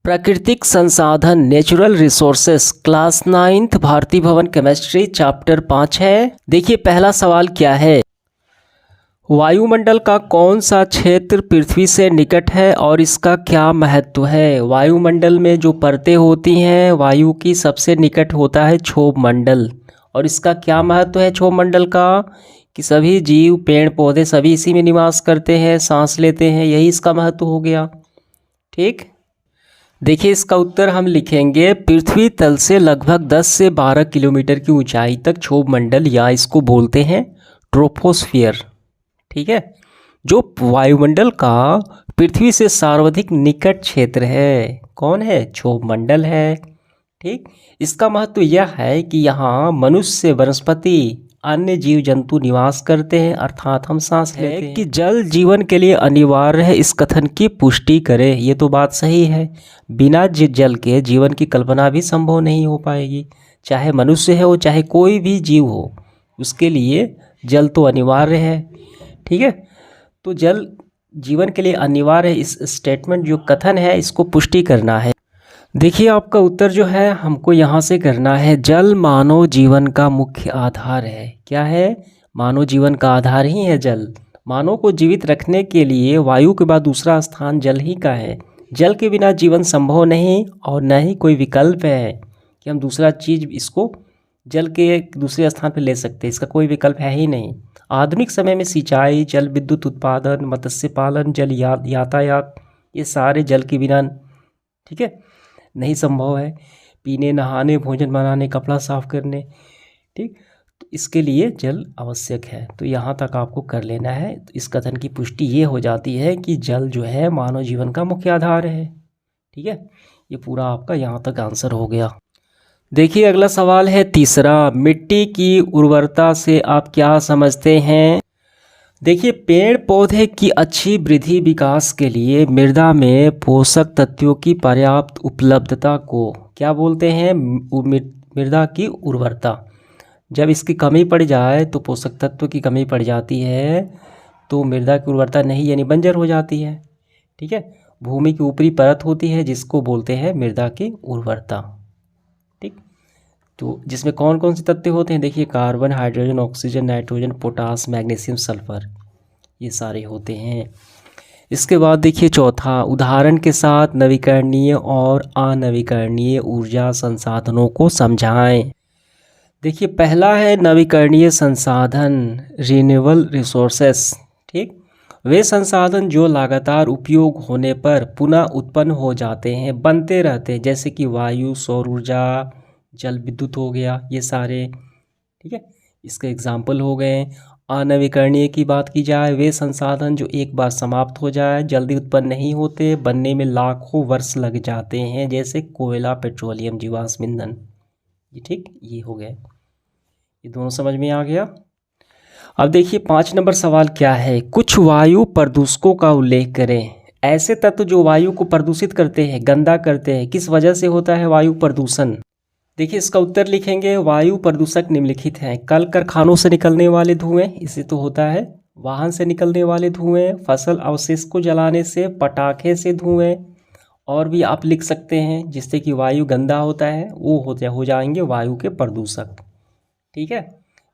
प्राकृतिक संसाधन natural resources class 9th Bharti भवन केमिस्ट्री चैप्टर 5 है। देखिए पहला सवाल क्या है, वायुमंडल का कौन सा क्षेत्र पृथ्वी से निकट है और इसका क्या महत्व है। वायुमंडल में जो परतें होती हैं वायु की सबसे निकट होता है क्षोभ मंडल, और इसका क्या महत्व है क्षोभ मंडल का कि सभी जीव पेड़ पौधे सभी इसी में निवास करते हैं, सांस लेते हैं, यही इसका महत्व हो गया। ठीक, देखिए इसका उत्तर हम लिखेंगे पृथ्वी तल से लगभग 10 से 12 किलोमीटर की ऊंचाई तक क्षोभ मंडल या इसको बोलते हैं ट्रोपोस्फियर। ठीक है, जो वायुमंडल का पृथ्वी से सर्वाधिक निकट क्षेत्र है कौन है, क्षोभ मंडल है। ठीक, इसका महत्व यह है कि यहाँ मनुष्य वनस्पति अन्य जीव जंतु निवास करते हैं, अर्थात हम सांस लेते हैं। कि जल जीवन के लिए अनिवार्य है, इस कथन की पुष्टि करें। ये तो बात सही है, बिना जल के जीवन की कल्पना भी संभव नहीं हो पाएगी, चाहे मनुष्य है हो चाहे कोई भी जीव हो, उसके लिए जल तो अनिवार्य है। ठीक है, तो जल जीवन के लिए अनिवार्य है, इस स्टेटमेंट जो कथन है इसको पुष्टि करना है। देखिए आपका उत्तर जो है हमको यहाँ से करना है, जल मानव जीवन का मुख्य आधार है। क्या है, मानव जीवन का आधार ही है जल। मानव को जीवित रखने के लिए वायु के बाद दूसरा स्थान जल ही का है। जल के बिना जीवन संभव नहीं और न ही कोई विकल्प है कि हम दूसरा चीज़ इसको जल के दूसरे स्थान पर ले सकते हैं, इसका कोई विकल्प है ही नहीं। आधुनिक समय में सिंचाई, जल विद्युत उत्पादन, मत्स्य पालन, जल यातायात, ये सारे जल के बिना ठीक है नहीं संभव है। पीने, नहाने, भोजन बनाने, कपड़ा साफ करने, ठीक, तो इसके लिए जल आवश्यक है। तो यहाँ तक आपको कर लेना है। तो इस कथन की पुष्टि ये हो जाती है कि जल जो है मानव जीवन का मुख्य आधार है। ठीक है, ये पूरा आपका यहाँ तक आंसर हो गया। देखिए अगला सवाल है तीसरा, मिट्टी की उर्वरता से आप क्या समझते हैं। देखिए पेड़ पौधे की अच्छी वृद्धि विकास के लिए मृदा में पोषक तत्वों की पर्याप्त उपलब्धता को क्या बोलते हैं, मृदा की उर्वरता। जब इसकी कमी पड़ जाए तो पोषक तत्व की कमी पड़ जाती है तो मृदा की उर्वरता नहीं यानी बंजर हो जाती है। ठीक है, भूमि की ऊपरी परत होती है जिसको बोलते हैं मृदा की उर्वरता। ठीक, तो जिसमें कौन कौन से तत्व होते हैं, देखिए carbon, hydrogen, oxygen, nitrogen, potash, magnesium, sulphur, ये सारे होते हैं। इसके बाद देखिए चौथा, उदाहरण के साथ नवीकरणीय और अनवीकरणीय ऊर्जा संसाधनों को समझाएं। देखिए पहला है नवीकरणीय संसाधन, रिन्यूएबल रिसोर्सेस। ठीक, वे संसाधन जो लगातार उपयोग होने पर पुनः उत्पन्न हो जाते हैं, बनते रहते हैं, जैसे कि वायु, सौर ऊर्जा, जल विद्युत हो गया, ये सारे। ठीक है, इसके एग्जाम्पल हो गए। अनवीकरणीय की बात की जाए, वे संसाधन जो एक बार समाप्त हो जाए, जल्दी उत्पन्न नहीं होते, बनने में लाखों वर्ष लग जाते हैं, जैसे कोयला, पेट्रोलियम, जीवाश्म ईंधन। ये ठीक, ये हो गए, ये दोनों समझ में आ गया। अब देखिए 5 नंबर सवाल क्या है, कुछ वायु प्रदूषकों का उल्लेख करें। ऐसे तत्व जो वायु को प्रदूषित करते हैं, गंदा करते हैं, किस वजह से होता है वायु प्रदूषण। देखिए इसका उत्तर लिखेंगे, वायु प्रदूषक निम्नलिखित हैं। कल कारखानों से निकलने वाले धुएं, इससे तो होता है। वाहन से निकलने वाले धुएं, फसल अवशेष को जलाने से, पटाखे से धुएं, और भी आप लिख सकते हैं जिससे कि वायु गंदा होता है, वो हो जाएंगे वायु के प्रदूषक। ठीक है,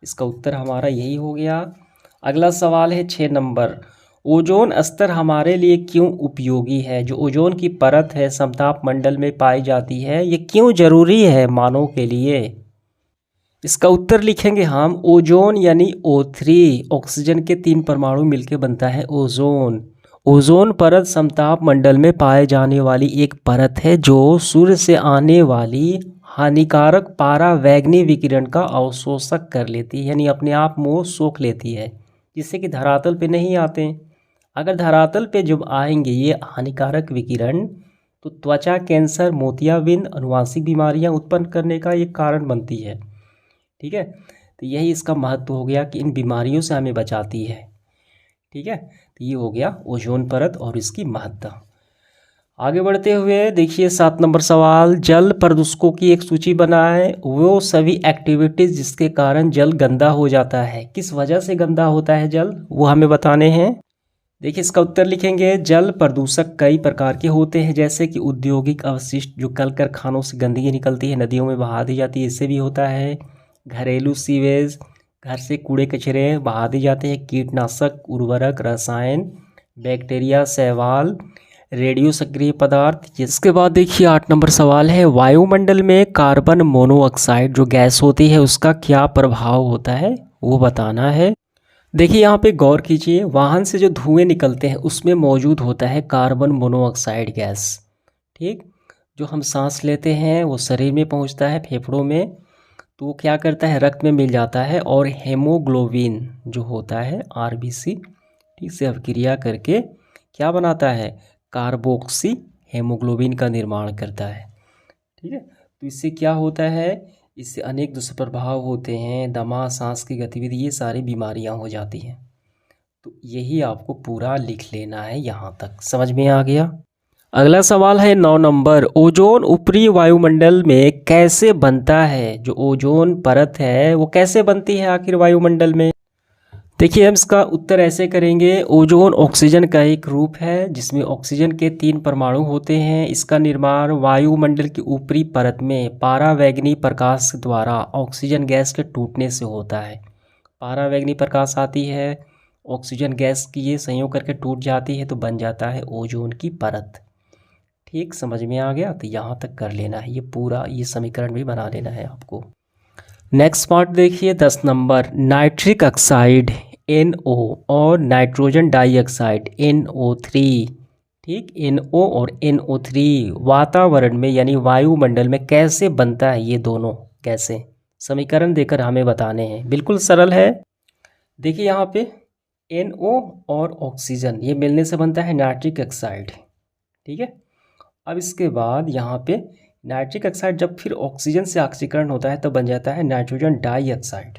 इसका उत्तर हमारा यही हो गया। अगला सवाल है 6 नंबर, ओजोन स्तर हमारे लिए क्यों उपयोगी है। जो ओजोन की परत है समताप मंडल में पाई जाती है, ये क्यों जरूरी है मानव के लिए। इसका उत्तर लिखेंगे हम, ओजोन यानी O3, ऑक्सीजन के 3 परमाणु मिलकर बनता है ओजोन। ओजोन परत समताप मंडल में पाए जाने वाली एक परत है जो सूर्य से आने वाली हानिकारक पारावैंगनी विकिरण का अवशोषक कर लेती है, यानी अपने आप में सोख लेती है, जिससे कि धरातल पे नहीं आते। अगर धरातल पे जब आएंगे ये हानिकारक विकिरण तो त्वचा कैंसर, मोतियाबिंद, अनुवांशिक बीमारियां उत्पन्न करने का एक कारण बनती है। ठीक है, तो यही इसका महत्व हो गया कि इन बीमारियों से हमें बचाती है। ठीक है, तो ये हो गया ओजोन परत और इसकी महत्ता। आगे बढ़ते हुए देखिए 7 नंबर सवाल, जल प्रदूषकों की एक सूची बनाएं। वो सभी एक्टिविटीज़ जिसके कारण जल गंदा हो जाता है, किस वजह से गंदा होता है जल, वो हमें बताने हैं। देखिए इसका उत्तर लिखेंगे, जल प्रदूषक कई प्रकार के होते हैं, जैसे कि औद्योगिक अवशिष्ट जो कल कारखानों से गंदगी निकलती है नदियों में बहा दी जाती है, इससे भी होता है। घरेलू सीवेज, घर से कूड़े कचरे बहा दिए जाते हैं। कीटनाशक, उर्वरक, रसायन, बैक्टीरिया, शैवाल, रेडियो सक्रिय पदार्थ। इसके बाद देखिए 8 नंबर सवाल है, वायुमंडल में कार्बन मोनोऑक्साइड जो गैस होती है उसका क्या प्रभाव होता है, वो बताना है। देखिए यहाँ पे गौर कीजिए, वाहन से जो धुएं निकलते हैं उसमें मौजूद होता है कार्बन मोनोऑक्साइड गैस। ठीक, जो हम सांस लेते हैं वो शरीर में पहुँचता है फेफड़ों में, तो वो क्या करता है, रक्त में मिल जाता है और हेमोग्लोबिन जो होता है आरबीसी, ठीक से अभिक्रिया करके क्या बनाता है, कार्बोक्सी हेमोग्लोबिन का निर्माण करता है। ठीक है, तो इससे क्या होता है, इससे अनेक दुष्प्रभाव होते हैं, दमा, सांस की गतिविधि, ये सारी बीमारियां हो जाती हैं। तो यही आपको पूरा लिख लेना है, यहाँ तक समझ में आ गया। अगला सवाल है 9 नंबर, ओजोन ऊपरी वायुमंडल में कैसे बनता है, जो ओजोन परत है वो कैसे बनती है आखिर वायुमंडल में। देखिए हम इसका उत्तर ऐसे करेंगे, ओजोन ऑक्सीजन का एक रूप है जिसमें ऑक्सीजन के 3 परमाणु होते हैं। इसका निर्माण वायुमंडल की ऊपरी परत में पारावैंगनी प्रकाश द्वारा ऑक्सीजन गैस के टूटने से होता है। पारावैंगनी प्रकाश आती है, ऑक्सीजन गैस की ये संयोग करके टूट जाती है तो बन जाता है ओजोन की परत। ठीक, समझ में आ गया, तो यहाँ तक कर लेना है, ये पूरा ये समीकरण भी बना लेना है आपको। नेक्स्ट पार्ट देखिए 10 नंबर, नाइट्रिक ऑक्साइड NO और नाइट्रोजन डाइऑक्साइड NO3, ठीक, NO और NO3 वातावरण में यानी वायुमंडल में कैसे बनता है, ये दोनों कैसे, समीकरण देकर हमें बताने हैं। बिल्कुल सरल है। देखिए यहाँ पे NO और ऑक्सीजन ये मिलने से बनता है नाइट्रिक ऑक्साइड। ठीक है, अब इसके बाद यहाँ पे नाइट्रिक ऑक्साइड जब फिर ऑक्सीजन से ऑक्सीकरण होता है तो बन जाता है नाइट्रोजन डाइऑक्साइड।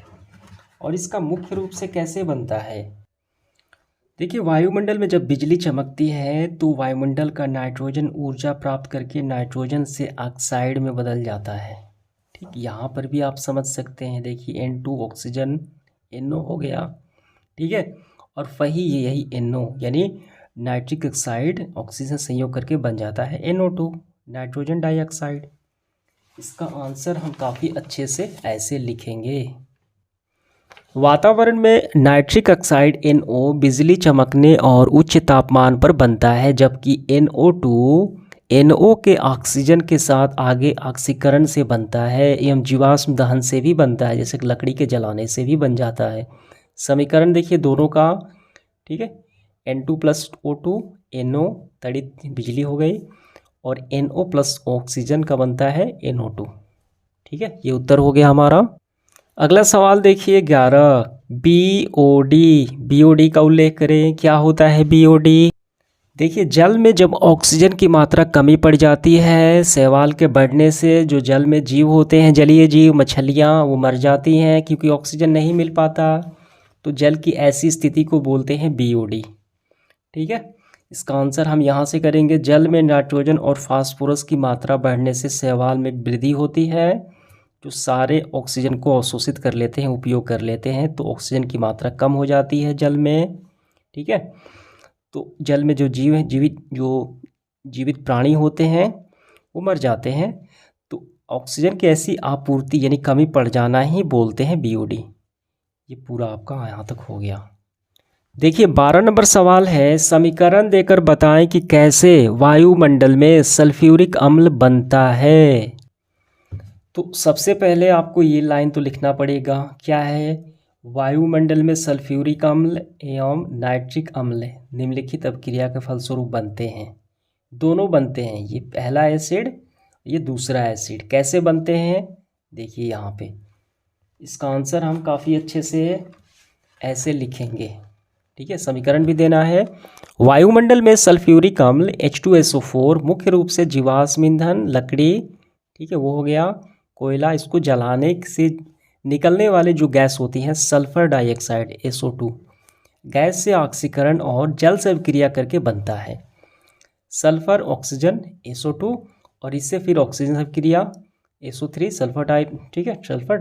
और इसका मुख्य रूप से कैसे बनता है, देखिए वायुमंडल में जब बिजली चमकती है तो वायुमंडल का नाइट्रोजन ऊर्जा प्राप्त करके नाइट्रोजन से ऑक्साइड में बदल जाता है। ठीक, यहाँ पर भी आप समझ सकते हैं, देखिए N2 ऑक्सीजन NO हो गया। ठीक है, और वही यही NO यानी नाइट्रिक ऑक्साइड ऑक्सीजन संयोग करके बन जाता है NO2 नाइट्रोजन डाइऑक्साइड। इसका आंसर हम काफ़ी अच्छे से ऐसे लिखेंगे, वातावरण में नाइट्रिक ऑक्साइड NO बिजली चमकने और उच्च तापमान पर बनता है, जबकि NO2 NO के ऑक्सीजन के साथ आगे ऑक्सीकरण से बनता है एवं जीवाश्म दहन से भी बनता है, जैसे लकड़ी के जलाने से भी बन जाता है। समीकरण देखिए दोनों का, ठीक है, N2 + O2 NO तड़ित बिजली हो गई और NO + ऑक्सीजन का बनता है NO2। ठीक है, ये उत्तर हो गया हमारा। अगला सवाल देखिए 11, BOD का उल्लेख करें, क्या होता है BOD। देखिए जल में जब ऑक्सीजन की मात्रा कमी पड़ जाती है, शैवाल के बढ़ने से जो जल में जीव होते हैं, जलीय जीव, मछलियाँ, वो मर जाती हैं क्योंकि ऑक्सीजन नहीं मिल पाता, तो जल की ऐसी स्थिति को बोलते हैं BOD। ठीक है, इसका आंसर हम यहाँ से करेंगे, जल में नाइट्रोजन और फास्फोरस की मात्रा बढ़ने से शैवाल में वृद्धि होती है, जो सारे ऑक्सीजन को अवशोषित कर लेते हैं, उपयोग कर लेते हैं, तो ऑक्सीजन की मात्रा कम हो जाती है जल में। ठीक है, तो जल में जो जीवित प्राणी होते हैं वो मर जाते हैं, तो ऑक्सीजन की ऐसी आपूर्ति यानी कमी पड़ जाना ही बोलते हैं BOD। ये पूरा आपका यहाँ तक हो गया। देखिए 12 नंबर सवाल है, समीकरण देकर बताएं कि कैसे वायुमंडल में सल्फ्यूरिक अम्ल बनता है। तो सबसे पहले आपको ये लाइन तो लिखना पड़ेगा, क्या है, वायुमंडल में सल्फ्यूरिक अम्ल एवं नाइट्रिक अम्ल निम्नलिखित अभिक्रिया के फलस्वरूप बनते हैं। दोनों बनते हैं, ये पहला एसिड, ये दूसरा एसिड। कैसे बनते हैं देखिए यहाँ पे, इसका आंसर हम काफ़ी अच्छे से ऐसे लिखेंगे। ठीक है, समीकरण भी देना है, वायुमंडल में सल्फ्यूरिक अम्ल H2SO4 मुख्य रूप से जीवाश्म ईंधन, लकड़ी, ठीक है, वो हो गया, कोयला, इसको जलाने से निकलने वाले जो गैस होती हैं सल्फर डाइऑक्साइड SO2 गैस से ऑक्सीकरण और जल से अभिक्रिया करके बनता है। सल्फर ऑक्सीजन SO2 और इससे फिर ऑक्सीजन से अभिक्रिया SO3 सल्फर ठीक है, सल्फर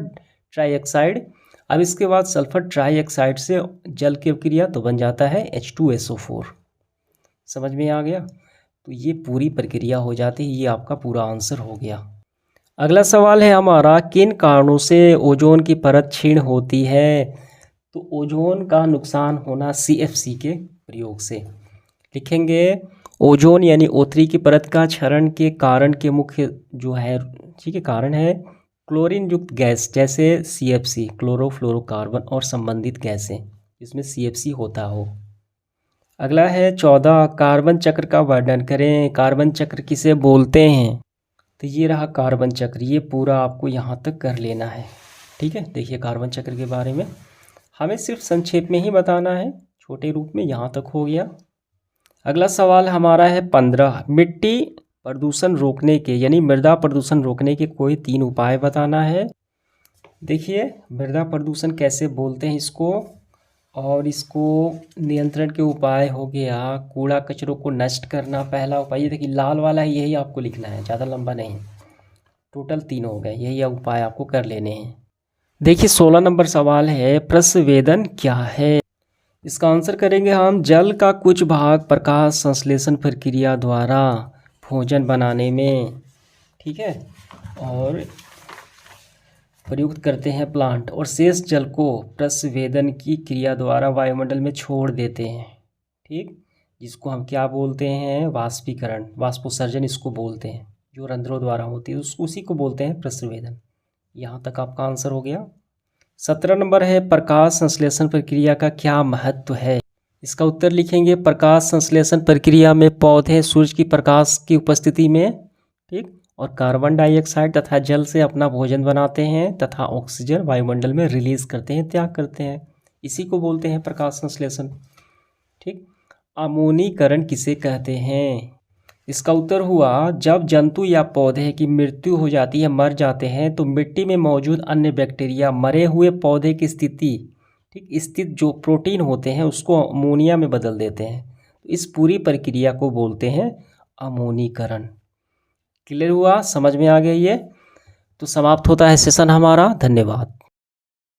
डाइऑक्साइड अब इसके बाद सल्फर ट्राईऑक्साइड से जल की अभिक्रिया तो बन जाता है H2SO4। समझ में आ गया? तो ये पूरी प्रक्रिया हो जाती है। ये आपका पूरा आंसर हो गया। अगला सवाल है हमारा, किन कारणों से ओजोन की परत क्षीण होती है? तो ओजोन का नुकसान होना CFC के प्रयोग से। लिखेंगे ओजोन यानी O3 की परत का क्षरण के कारण के मुख्य जो है, ठीक है, कारण है क्लोरीन युक्त गैस जैसे CFC, क्लोरोफ्लोरोकार्बन और संबंधित गैसें, इसमें CFC होता हो। अगला है 14, कार्बन चक्र का वर्णन करें। कार्बन चक्र किसे बोलते हैं? तो ये रहा कार्बन चक्र। ये पूरा आपको यहाँ तक कर लेना है, ठीक है। देखिए कार्बन चक्र के बारे में हमें सिर्फ संक्षेप में ही बताना है, छोटे रूप में। यहाँ तक हो गया। अगला सवाल हमारा है 15, मिट्टी प्रदूषण रोकने के यानी मृदा प्रदूषण रोकने के कोई 3 उपाय बताना है। देखिए मृदा प्रदूषण कैसे बोलते हैं इसको, और इसको नियंत्रण के उपाय हो गया कूड़ा कचरों को नष्ट करना, पहला उपाय। ये देखिए लाल वाला है, यही आपको लिखना है, ज़्यादा लंबा नहीं। टोटल 3 हो गए, यही उपाय आपको कर लेने हैं। देखिए 16 नंबर सवाल है, प्रस्वेदन क्या है? इसका आंसर करेंगे हम, जल का कुछ भाग प्रकाश संश्लेषण प्रक्रिया द्वारा भोजन बनाने में, ठीक है, और प्रयुक्त करते हैं प्लांट, और शेष जल को प्रस्वेदन की क्रिया द्वारा वायुमंडल में छोड़ देते हैं, ठीक, जिसको हम क्या बोलते हैं? वाष्पीकरण, वाष्पोत्सर्जन इसको बोलते हैं, जो रंध्रों द्वारा होती है उसी को बोलते हैं प्रस्वेदन। यहाँ तक आपका आंसर हो गया। 17 नंबर है, प्रकाश संश्लेषण प्रक्रिया का क्या महत्व है? इसका उत्तर लिखेंगे, प्रकाश संश्लेषण प्रक्रिया में पौधे सूर्य की प्रकाश की उपस्थिति में, ठीक, और कार्बन डाइऑक्साइड तथा जल से अपना भोजन बनाते हैं तथा ऑक्सीजन वायुमंडल में रिलीज करते हैं, त्याग करते हैं। इसी को बोलते हैं प्रकाश संश्लेषण, ठीक। अमोनीकरण किसे कहते हैं? इसका उत्तर हुआ, जब जंतु या पौधे की मृत्यु हो जाती है, मर जाते हैं, तो मिट्टी में मौजूद अन्य बैक्टीरिया मरे हुए पौधे की स्थिति, ठीक, स्थित जो प्रोटीन होते हैं उसको अमोनिया में बदल देते हैं। इस पूरी प्रक्रिया को बोलते हैं अमोनीकरण। क्लियर हुआ? समझ में आ गया ये? तो समाप्त होता है सेशन हमारा। धन्यवाद।